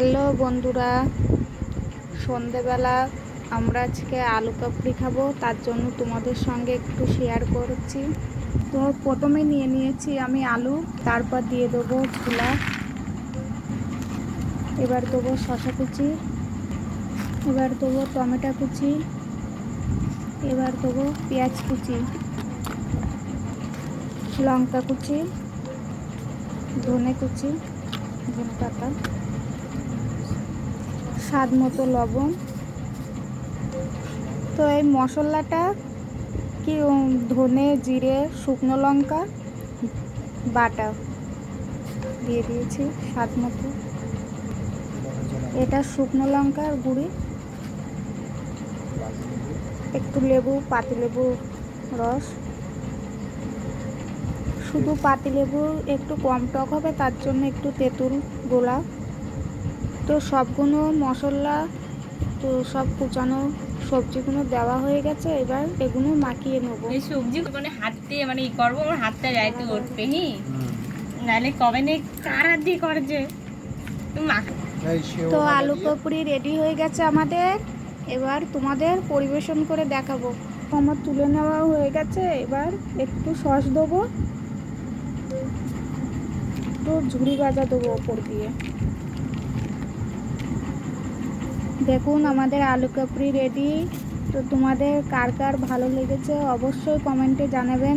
Hello বন্ধুরা, সন্ধেবেলা আমরা আজকে আলু কাবলি খাবো, তার জন্য তোমাদের সঙ্গে একটু শেয়ার করছি। তো প্রথমে নিয়ে নিয়েছি আমি আলু, তারপর দিয়ে দেবো ছোলা, এবার দেবো শসা কুচি, এবার দেবো টমেটো কুচি, এবার দেবো পেঁয়াজ কুচি, লঙ্কা কুচি, ধনে কুচি, ধনে পাতা, স্বাদ মতো লবণ। তো এই মশলাটা কি ধনে, জিরে, শুকনো লঙ্কা বাটা দিয়ে দিয়েছি স্বাদ মতো। এটা শুকনো লঙ্কার গুঁড়ি, একটু লেবু, পাতিলেবু রস, শুধু পাতিলেবু একটু কম টক হবে, তার জন্য একটু তেঁতুল গোলা। তো সবগুলো মশলা, তো সব কুচানো সবজিগুলো দেওয়া হয়ে গেছে, এবার এগুলো মাখিয়ে নেবো। এই সবজি মানে হাত দিয়ে মানে ই করবো, আমার হাতটা যাইতে উঠবে নাহলে কবে নেই কার হাত দিয়ে করছে। তো আলু কাবলি রেডি হয়ে গেছে আমাদের, এবার তোমাদের পরিবেশন করে দেখাবো। আমার তুলে নেওয়া হয়ে গেছে, এবার একটু সস দেবো, একটু ঝুড়ি ভাজা দেবো ওপর দিয়ে। দেখুন আমাদের আলু কাবলি রেডি। তো তোমাদের কার কার ভালো লেগেছে অবশ্যই কমেন্টে জানাবেন।